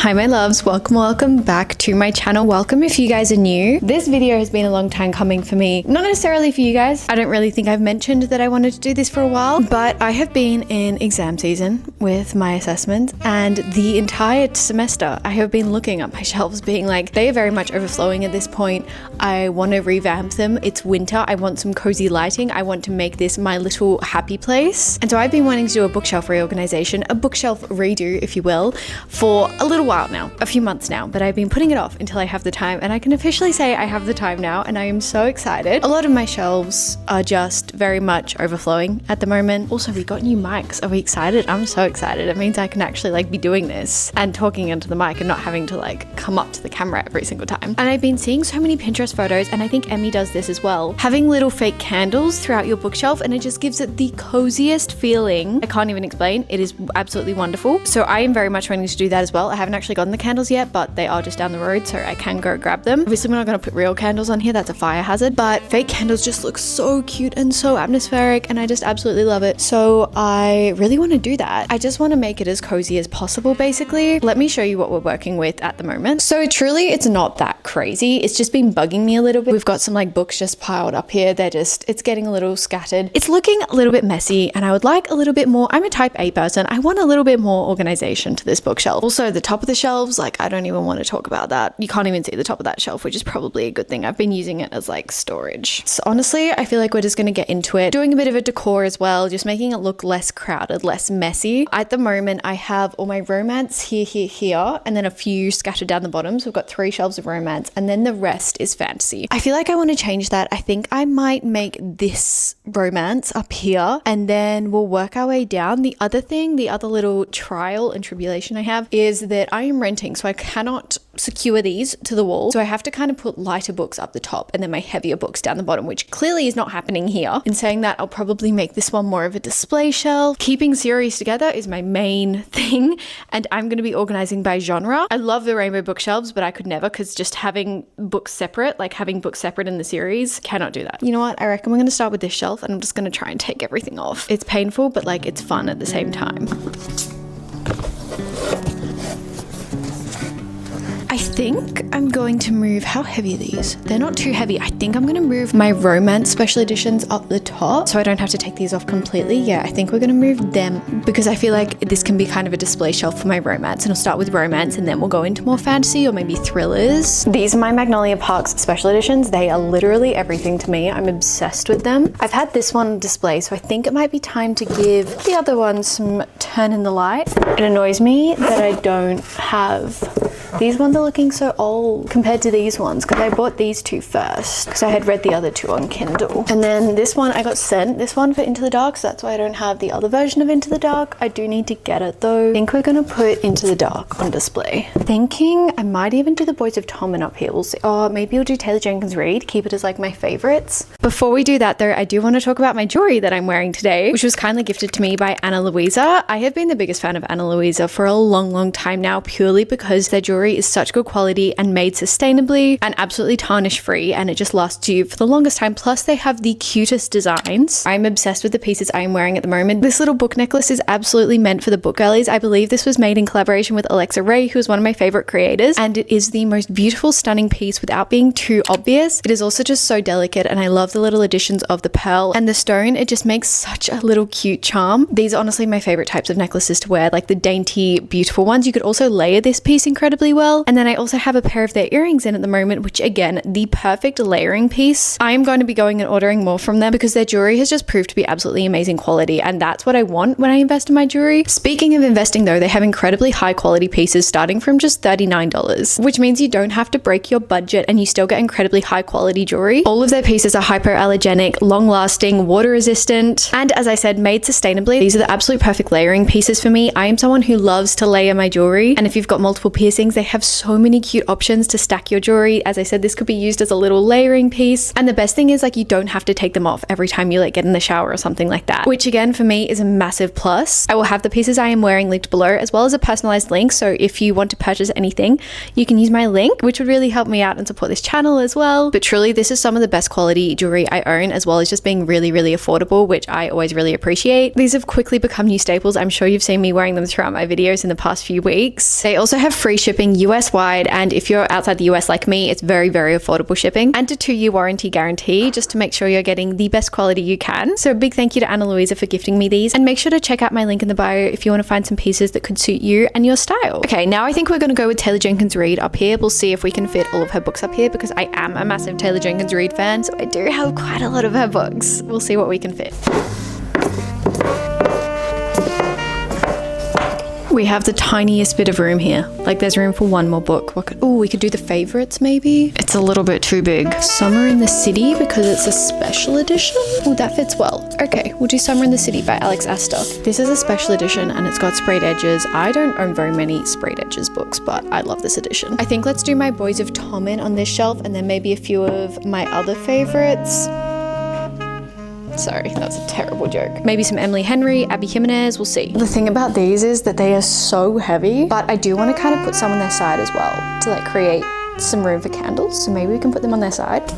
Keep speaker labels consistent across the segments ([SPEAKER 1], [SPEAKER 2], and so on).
[SPEAKER 1] Hi my loves, welcome back to my channel. Welcome if you guys are new. This video has been a long time coming for me, not necessarily for you guys. I don't really think I've mentioned that I wanted to do this for a while, but I have been in exam season with my assessments, and the entire semester I have been looking at my shelves being like, they are very much overflowing at this point. I want to revamp them. It's winter. I want some cozy lighting. I want to make this my little happy place. And so I've been wanting to do a bookshelf reorganization, a bookshelf redo, if you will, for a little while now, a few months now, but I've been putting it off until I have the time, and I can officially say I have the time now, and I am so excited. A lot of my shelves are just very much overflowing at the moment. Also, we got new mics. Are we excited? I'm so excited. It means I can actually be doing this and talking into the mic and not having to come up to the camera every single time. And I've been seeing so many Pinterest photos, and I think Emmy does this as well, having little fake candles throughout your bookshelf, and it just gives it the coziest feeling. I can't even explain. It is absolutely wonderful. So I am very much wanting to do that as well. I haven't actually gotten the candles yet, but they are just down the road, so I can go grab them. Obviously, we're not going to put real candles on here. That's a fire hazard, but fake candles just look so cute and so atmospheric, and I just absolutely love it. So I really want to do that. I just want to make it as cozy as possible, basically. Let me show you what we're working with at the moment. So truly, it's not that crazy. It's just been bugging me a little bit. We've got some books just piled up here. It's getting a little scattered. It's looking a little bit messy, and I would like a little bit more. I'm a type A person. I want a little bit more organization to this bookshelf. Also, the top of the shelves, I don't even want to talk about that. You can't even see the top of that shelf, which is probably a good thing. I've been using it as storage. So honestly, I feel like we're just going to get into it, doing a bit of a decor as well, just making it look less crowded, less messy. At the moment, I have all my romance here, and then a few scattered down the bottom. So we've got 3 shelves of romance, and then the rest is fantasy. I feel like I want to change that. I think I might make this romance up here, and then we'll work our way down. The other thing, the other little trial and tribulation I have is that I am renting, so I cannot secure these to the wall. So I have to kind of put lighter books up the top and then my heavier books down the bottom, which clearly is not happening here. In saying that, I'll probably make this one more of a display shelf. Keeping series together is my main thing, and I'm going to be organizing by genre. I love the rainbow bookshelves, but I could never, because just having books separate, having books separate in the series, cannot do that. You know what? I reckon we're going to start with this shelf, and I'm just going to try and take everything off. It's painful, but it's fun at the same time. I think I'm going to move, how heavy are these? They're not too heavy. I think I'm going to move my romance special editions up the top so I don't have to take these off completely. Yeah, I think we're going to move them because I feel like this can be kind of a display shelf for my romance, and I'll start with romance and then we'll go into more fantasy or maybe thrillers. These are my Magnolia Parks special editions. They are literally everything to me. I'm obsessed with them. I've had this one on display, so I think it might be time to give the other one some turn in the light. It annoys me that I don't have these ones. Are looking so old compared to these ones because I bought these 2 first because I had read the other 2 on Kindle, and then this one I got sent this one for Into the Dark, so that's why I don't have the other version of Into the Dark. I do need to get it though. I think we're gonna put Into the Dark on display. Thinking I might even do the Boys of Tommen up here. We'll see. Oh, maybe I'll do Taylor Jenkins Reid, keep it as my favorites. Before we do that though, I do want to talk about my jewelry that I'm wearing today, which was kindly gifted to me by Luisa. I have been the biggest fan of Luisa for a long time now, purely because their jewelry is such good quality and made sustainably and absolutely tarnish free, and it just lasts you for the longest time. Plus they have the cutest designs. I'm obsessed with the pieces I am wearing at the moment. This little book necklace is absolutely meant for the book girlies. I believe this was made in collaboration with Alexa Ray, who is one of my favorite creators, and it is the most beautiful, stunning piece without being too obvious. It is also just so delicate, and I love the little additions of the pearl and the stone. It just makes such a little cute charm. These are honestly my favorite types of necklaces to wear, the dainty, beautiful ones. You could also layer this piece incredibly well, and then I also have a pair of their earrings in at the moment, which again, the perfect layering piece. I am going to be going and ordering more from them because their jewelry has just proved to be absolutely amazing quality, and that's what I want when I invest in my jewelry. Speaking of investing though, they have incredibly high quality pieces starting from just $39, which means you don't have to break your budget and you still get incredibly high quality jewelry. All of their pieces are hypoallergenic, long lasting, water resistant, and as I said, made sustainably. These are the absolute perfect layering pieces for me. I am someone who loves to layer my jewelry, and if you've got multiple piercings, they They have so many cute options to stack your jewelry. As I said, this could be used as a little layering piece. And the best thing is like you don't have to take them off every time you like get in the shower or something like that, which again for me is a massive plus. I will have the pieces I am wearing linked below, as well as a personalized link. So if you want to purchase anything, you can use my link, which would really help me out and support this channel as well. But truly, this is some of the best quality jewelry I own, as well as just being really, really affordable, which I always really appreciate. These have quickly become new staples. I'm sure you've seen me wearing them throughout my videos in the past few weeks. They also have free shipping US wide, and if you're outside the US like me, it's very, very affordable shipping, and a 2-year warranty guarantee, just to make sure you're getting the best quality you can. So a big thank you to Luisa for gifting me these, and make sure to check out my link in the bio if you want to find some pieces that could suit you and your style. Okay, now I think we're going to go with Taylor Jenkins Reid up here. We'll see if we can fit all of her books up here, because I am a massive Taylor Jenkins Reid fan, so I do have quite a lot of her books. We'll see what we can fit. We have the tiniest bit of room here. Like there's room for one more book. We could do the favorites maybe. It's a little bit too big. Summer in the City, because it's a special edition. Oh, that fits well. Okay, we'll do Summer in the City by Alex Astor. This is a special edition and it's got sprayed edges. I don't own very many sprayed edges books, but I love this edition. I think let's do my Boys of Tommen on this shelf, and then maybe a few of my other favorites. Sorry, that's a terrible joke. Maybe some Emily Henry, Abby Jimenez, we'll see. The thing about these is that they are so heavy, but I do want to kind of put some on their side as well to like create some room for candles. So maybe we can put them on their side.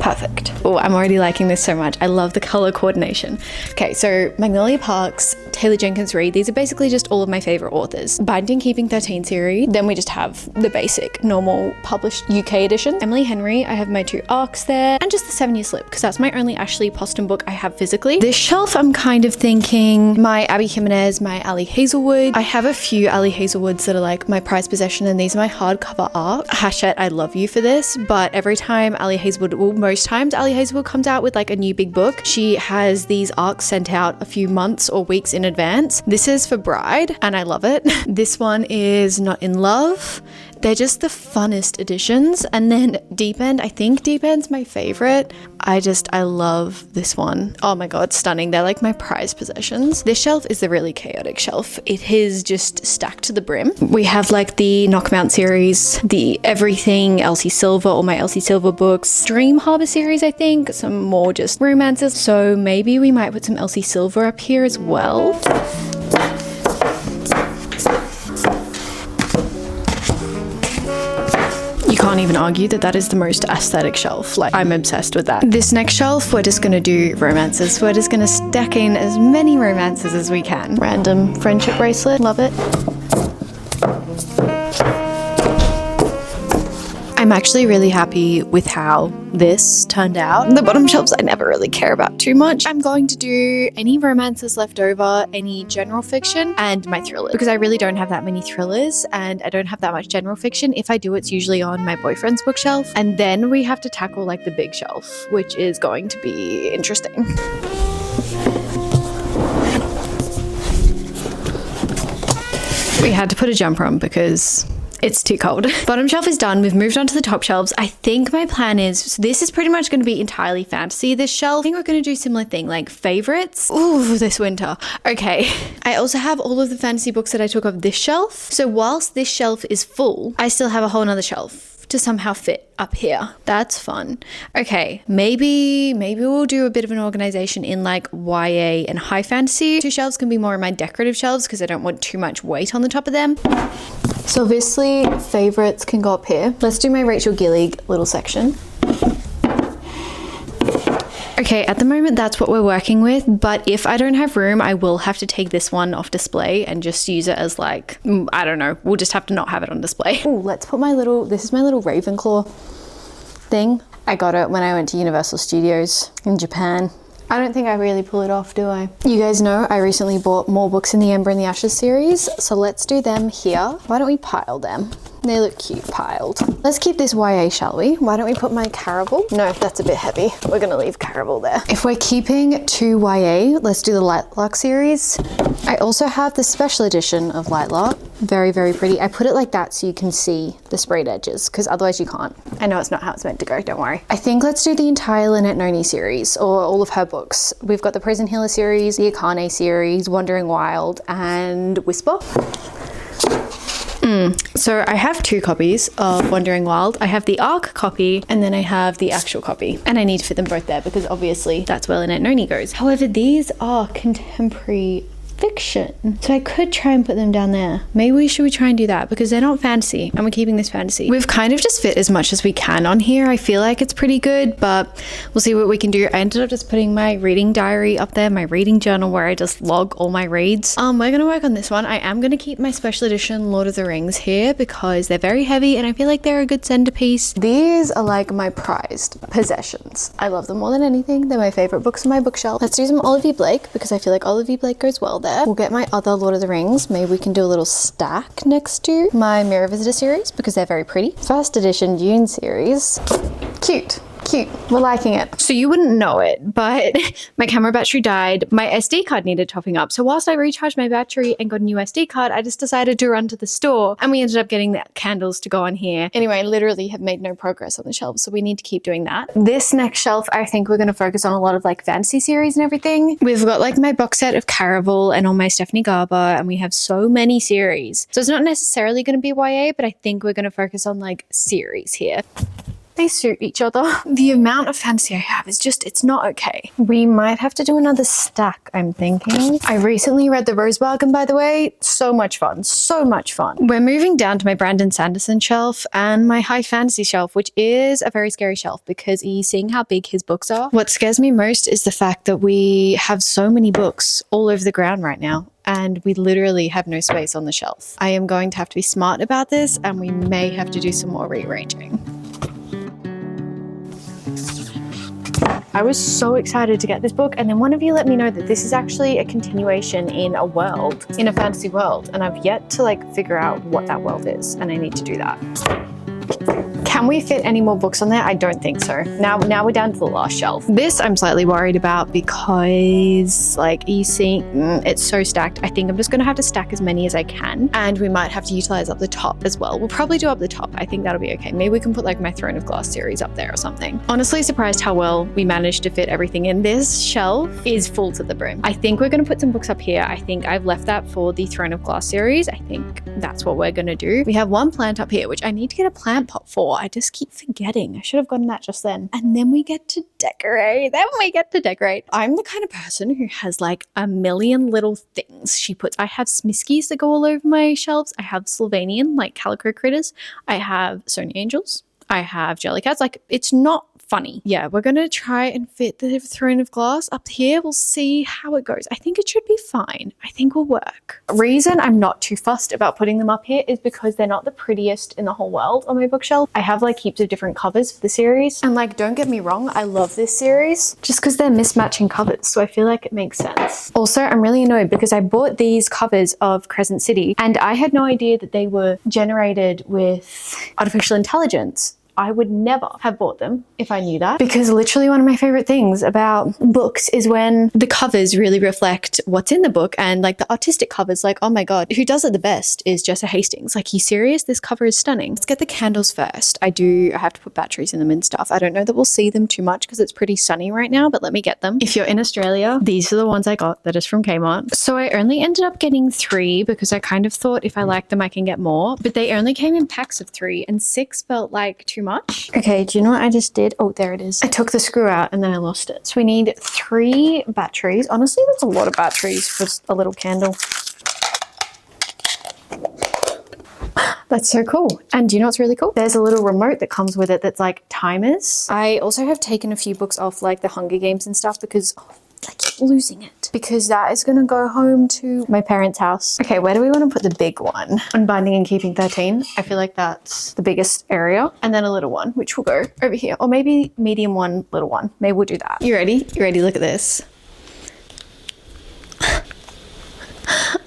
[SPEAKER 1] Perfect. Oh, I'm already liking this so much. I love the color coordination. Okay, so Magnolia Parks, Taylor Jenkins Reid. These are basically just all of my favorite authors. Binding Keeping 13 series. Then we just have the basic, normal, published UK edition. Emily Henry, I have my 2 arcs there, and just the 7-Year Slip, because that's my only Ashley Poston book I have physically. This shelf, I'm kind of thinking my Abby Jimenez, my Ali Hazelwood. I have a few Ali Hazelwoods that are like my prized possession, and these are my hardcover arcs. Hachette, I love you for this, but every time Ali Hazelwood, well, most times Ali Hazelwood comes out with like a new big book, she has these arcs sent out a few months or weeks in advance. This is for Bride, and I love it. This one is Not in Love. They're just the funnest editions. And then Deep End, I think Deep End's my favorite. I love this one. Oh my god, stunning. They're like my prized possessions. This shelf is the really chaotic shelf. It is just stacked to the brim. We have like the Knock 'Em Out series, the Everything Elsie Silver, all my Elsie Silver books, Dream Harbor series, I think, some more just romances. So maybe we might put some Elsie Silver up here as well. You can't even argue that that is the most aesthetic shelf. Like, I'm obsessed with that. This next shelf, we're just gonna do romances. We're just gonna stack in as many romances as we can. Random friendship bracelet, love it. I'm actually really happy with how this turned out. The bottom shelves I never really care about too much. I'm going to do any romances left over, any general fiction, and my thrillers, because I really don't have that many thrillers and I don't have that much general fiction. If I do, it's usually on my boyfriend's bookshelf. And then we have to tackle like the big shelf, which is going to be interesting. We had to put a jumper on because it's too cold. Bottom shelf is done. We've moved on to the top shelves. I think my plan is, so this is pretty much going to be entirely fantasy, this shelf. I think we're going to do a similar thing, like favorites. Ooh, this winter. Okay. I also have all of the fantasy books that I took off this shelf. So whilst this shelf is full, I still have a whole nother shelf to somehow fit up here. That's fun. Okay, maybe we'll do a bit of an organization in like YA and high fantasy. 2 shelves can be more in my decorative shelves because I don't want too much weight on the top of them. So obviously favorites can go up here. Let's do my Rachel Gillig little section. Okay, at the moment that's what we're working with, but if I don't have room, I will have to take this one off display and just use it as like, I don't know, we'll just have to not have it on display. Oh, let's put this is my little Ravenclaw thing. I got it when I went to Universal Studios in Japan. I don't think I really pull it off, do I? You guys know I recently bought more books in the Ember and the Ashes series, so let's do them here. Why don't we pile them? They look cute piled. Let's keep this YA, shall we? Why don't we put my Caraval? No, that's a bit heavy. We're gonna leave Caraval there. If we're keeping 2 YA, let's do the Lightlark series. I also have the special edition of Lightlark. Very, very pretty. I put it like that so you can see the sprayed edges, because otherwise you can't. I know it's not how it's meant to go, don't worry. I think let's do the entire Lynette Noni series, or all of her books. We've got the Prison Healer series, the Akane series, Wandering Wild, and Whisper. So I have 2 copies of Wandering Wild. I have the ARC copy and then I have the actual copy. And I need to fit them both there because obviously that's where Lynette Noni goes. However, these are contemporary fiction. So I could try and put them down there. Maybe should we try and do that because they're not fantasy and we're keeping this fantasy. We've kind of just fit as much as we can on here. I feel like it's pretty good, but we'll see what we can do. I ended up just putting my reading diary up there, my reading journal where I just log all my reads. We're gonna work on this one. I am gonna keep my special edition Lord of the Rings here because they're very heavy and I feel like they're a good centerpiece. These are like my prized possessions. I love them more than anything. They're my favorite books on my bookshelf. Let's do some Olivia Blake because I feel like Olivia Blake goes well there. We'll get my other Lord of the Rings. Maybe we can do a little stack next to my Mirror Visitor series because they're very pretty. First edition Dune series. Cute. Cute. We're liking it. So you wouldn't know it, but my camera battery died. My SD card needed topping up. So whilst I recharged my battery and got a new SD card, I just decided to run to the store and we ended up getting the candles to go on here. Anyway, I literally have made no progress on the shelves, so we need to keep doing that. This next shelf, I think we're going to focus on a lot of like fantasy series and everything. We've got like my box set of Caraval and all my Stephanie Garber, and we have so many series. So it's not necessarily going to be YA, but I think we're going to focus on like series here. They suit each other. The amount of fantasy I have is just, it's not okay. We might have to do another stack, I'm thinking. I recently read The Rose Bargain, by the way. So much fun. So much fun. We're moving down to my Brandon Sanderson shelf and my high fantasy shelf, which is a very scary shelf because seeing how big his books are. What scares me most is the fact that we have so many books all over the ground right now. And we literally have no space on the shelf. I am going to have to be smart about this and we may have to do some more rearranging. I was so excited to get this book, and then one of you let me know that this is actually a continuation in a world, in a fantasy world, and I've yet to like figure out what that world is, and I need to do that. Can we fit any more books on there? I don't think so. Now we're down to the last shelf. This I'm slightly worried about because like you see, it's so stacked. I think I'm just gonna have to stack as many as I can, and we might have to utilize up the top as well. We'll probably do up the top. I think that'll be okay. Maybe we can put like my Throne of Glass series up there or something. Honestly surprised how well we managed to fit everything in. This shelf is full to the brim. I think we're gonna put some books up here. I think I've left that for the Throne of Glass series. I think that's what we're gonna do. We have one plant up here, which I need to get a plant pot for. I just keep forgetting. I should have gotten that just then. And then we get to decorate. I'm the kind of person who has like a million little things she puts. I have Smiskies that go all over my shelves. I have Sylvanian, like calico critters. I have Sonia Angels. I have Jellycats. Like, it's not funny. Yeah, we're gonna try and fit the Throne of Glass up here. We'll see how it goes. I think it should be fine. I think we'll work. Reason I'm not too fussed about putting them up here is because they're not the prettiest in the whole world on my bookshelf. I have like heaps of different covers for the series, and like, don't get me wrong, I love this series just because they're mismatching covers, so I feel like it makes sense. Also, I'm really annoyed because I bought these covers of Crescent City and I had no idea that they were generated with artificial intelligence. I would never have bought them if I knew that, because literally one of my favorite things about books is when the covers really reflect what's in the book, and like the artistic covers, like, oh my God, who does it the best is Jessa Hastings. Like, you serious? This cover is stunning. Let's get the candles first. I have to put batteries in them and stuff. I don't know that we'll see them too much because it's pretty sunny right now, but let me get them. If you're in Australia, these are the ones I got. That is from Kmart. So I only ended up getting 3 because I kind of thought if I like them, I can get more, but they only came in packs of 3 and 6 felt like too much. Okay, do you know what I just did? Oh, there it is. I took the screw out and then I lost it. So we need 3 batteries. Honestly, that's a lot of batteries for a little candle. That's so cool. And do you know what's really cool? There's a little remote that comes with it that's like timers. I also have taken a few books off like the Hunger Games and stuff because I keep losing it, because that is going to go home to my parents' house. Okay, where do we want to put the big one? Unbinding and Keeping 13. I feel like that's the biggest area. And then a little one, which will go over here. Or maybe medium one, little one. Maybe we'll do that. You ready? You ready? Look at this.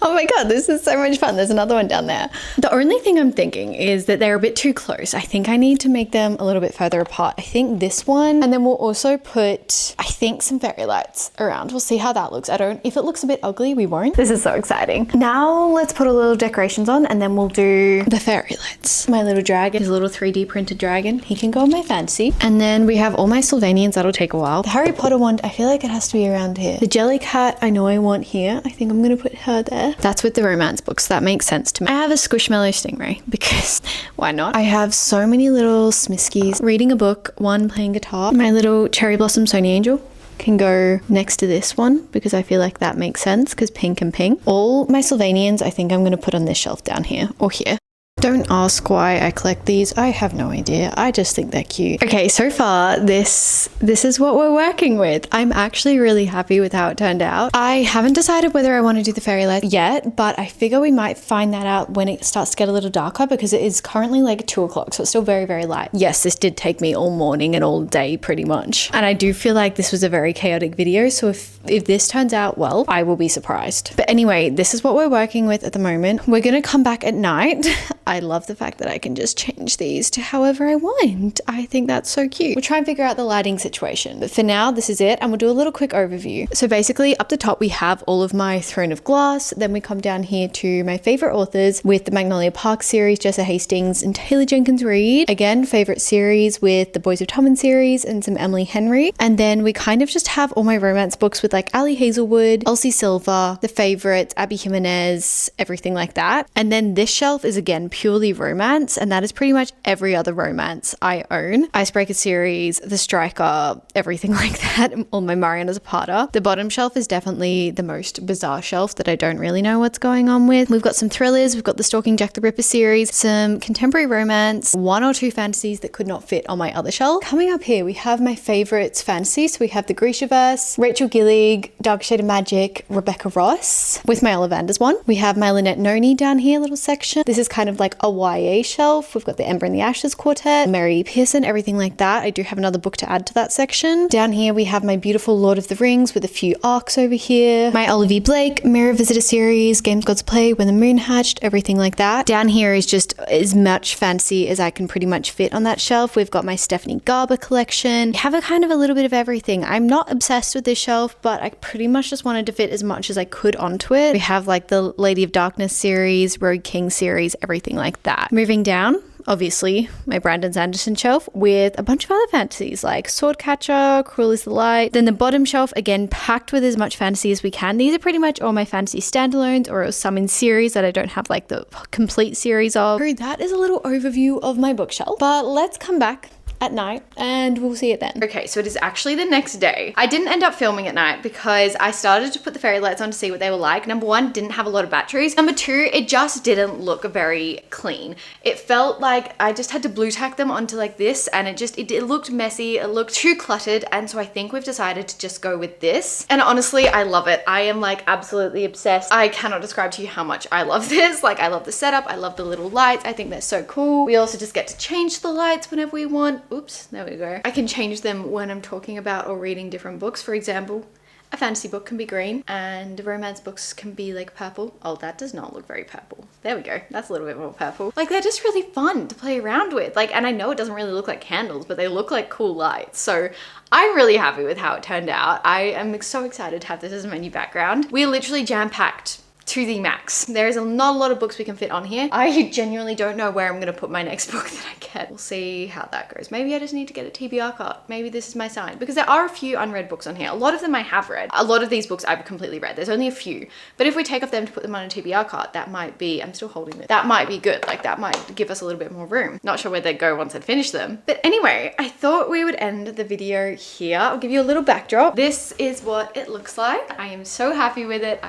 [SPEAKER 1] Oh my god, this is so much fun. There's another one down there. The only thing I'm thinking is that they're a bit too close. I think I need to make them a little bit further apart. I think this one, and then we'll also put, I think, some fairy lights around. We'll see how that looks. If it looks a bit ugly, we won't. This is so exciting. Now let's put a little decorations on and then we'll do the fairy lights. My little dragon, his little 3D printed dragon. He can go on my fantasy. And then we have all my Sylvanians. That'll take a while. The Harry Potter one, I feel like it has to be around here. The Jellycat, I know I want here. I think I'm gonna put her there. That's with the romance books. That makes sense to me. I have a Squishmallow Stingray because why not? I have so many little Smiskies reading a book, one playing guitar. My little Cherry Blossom Sony Angel can go next to this one because I feel like that makes sense because pink and pink. All my Sylvanians I think I'm going to put on this shelf down here or here. Don't ask why I collect these. I have no idea. I just think they're cute. Okay, so far this is what we're working with. I'm actually really happy with how it turned out. I haven't decided whether I want to do the fairy light yet, but I figure we might find that out when it starts to get a little darker because it is currently like 2 o'clock, so it's still very, very light. Yes, this did take me all morning and all day pretty much. And I do feel like this was a very chaotic video, so if this turns out well, I will be surprised. But anyway, this is what we're working with at the moment. We're gonna come back at night. I love the fact that I can just change these to however I want. I think that's so cute. We'll try and figure out the lighting situation. But for now, this is it. And we'll do a little quick overview. So basically up the top, we have all of my Throne of Glass. Then we come down here to my favorite authors with the Magnolia Park series, Jessa Hastings and Taylor Jenkins Reid. Again, favorite series with the Boys of Tommen series and some Emily Henry. And then we kind of just have all my romance books with like Ali Hazelwood, Elsie Silver, the favorites, Abby Jimenez, everything like that. And then this shelf is again purely romance, and that is pretty much every other romance I own. Icebreaker series, The Striker, everything like that. All my Mariana Zapata. The bottom shelf is definitely the most bizarre shelf that I don't really know what's going on with. We've got some thrillers, we've got the Stalking Jack the Ripper series, some contemporary romance, 1 or 2 fantasies that could not fit on my other shelf. Coming up here, we have my favorites fantasies. So we have the Grishaverse, Rachel Gillig, Dark Shade of Magic, Rebecca Ross, with my Ollivanders one. We have my Lynette Noni down here, little section. This is kind of like a YA shelf. We've got the Ember and the Ashes quartet, Mary Pearson, everything like that. I do have another book to add to that section. Down here we have my beautiful Lord of the Rings with a few arcs over here. My Olivia Blake, Mirror Visitor series, Games Gods Play, When the Moon Hatched, everything like that. Down here is just as much fantasy as I can pretty much fit on that shelf. We've got my Stephanie Garber collection. We have a kind of a little bit of everything. I'm not obsessed with this shelf, but I pretty much just wanted to fit as much as I could onto it. We have like the Lady of Darkness series, Rogue King series, everything like that. Moving down, obviously my Brandon Sanderson shelf with a bunch of other fantasies like Swordcatcher, Cruel is the Light. Then the bottom shelf, again, packed with as much fantasy as we can. These are pretty much all my fantasy standalones or some in series that I don't have like the complete series of. So that is a little overview of my bookshelf, but let's come back at night and we'll see it then. Okay, so it is actually the next day. I didn't end up filming at night because I started to put the fairy lights on to see what they were like. Number one, didn't have a lot of batteries. Number two, it just didn't look very clean. It felt like I just had to blue tack them onto like this and it looked messy. It looked too cluttered. And so I think we've decided to just go with this. And honestly, I love it. I am like absolutely obsessed. I cannot describe to you how much I love this. Like I love the setup. I love the little lights. I think they're so cool. We also just get to change the lights whenever we want. Oops, there we go. I can change them when I'm talking about or reading different books. For example, a fantasy book can be green and romance books can be like purple. Oh, that does not look very purple. There we go. That's a little bit more purple. Like they're just really fun to play around with. Like, and I know it doesn't really look like candles, but they look like cool lights. So I'm really happy with how it turned out. I am so excited to have this as my new background. We're literally jam-packed to the max. There is not a lot of books we can fit on here. I genuinely don't know where I'm gonna put my next book that I get. We'll see how that goes. Maybe I just need to get a TBR card. Maybe this is my sign, because there are a few unread books on here. A lot of them I have read. A lot of these books I've completely read. There's only a few, but if we take off them to put them on a TBR card, that might be, I'm still holding it. That might be good. Like that might give us a little bit more room. Not sure where they'd go once I'd finish them. But anyway, I thought we would end the video here. I'll give you a little backdrop. This is what it looks like. I am so happy with it.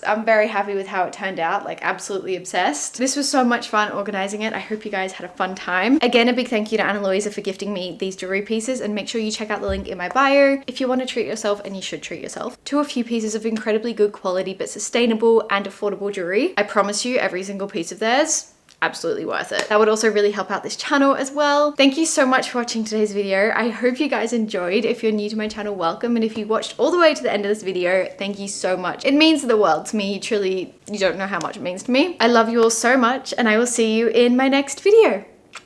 [SPEAKER 1] I'm very happy with how it turned out, like absolutely obsessed. This was so much fun organizing it. I hope you guys had a fun time. Again, a big thank you to Anna Luisa for gifting me these jewelry pieces, and make sure you check out the link in my bio if you want to treat yourself, and you should treat yourself, to a few pieces of incredibly good quality but sustainable and affordable jewelry. I promise you every single piece of theirs absolutely worth it. That would also really help out this channel as well. Thank you so much for watching today's video. I hope you guys enjoyed. If you're new to my channel, welcome. And if you watched all the way to the end of this video, thank you so much. It means the world to me. Truly, you don't know how much it means to me. I love you all so much, and I will see you in my next video.